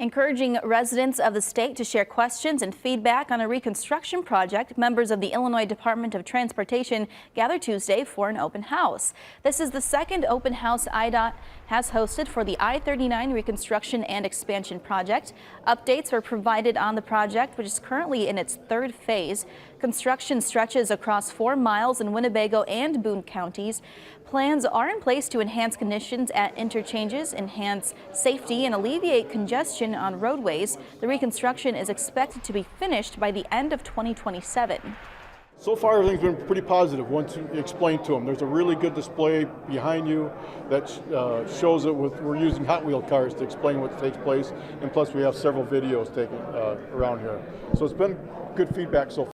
Encouraging residents of the state to share questions and feedback on a reconstruction project, members of the Illinois Department of Transportation gathered Tuesday for an open house. This is the second open house IDOT has hosted for the I-39 reconstruction and expansion project. Updates were provided on the project, which is currently in its third phase. Construction stretches across 4 miles in Winnebago and Boone counties. Plans are in place to enhance conditions at interchanges, enhance safety, and alleviate congestion on roadways. The reconstruction is expected to be finished by the end of 2027. So far, everything's been pretty positive once you explain to them. There's a really good display behind you that shows it we're using Hot Wheel cars to explain what takes place, and plus we have several videos taken around here. So it's been good feedback so far.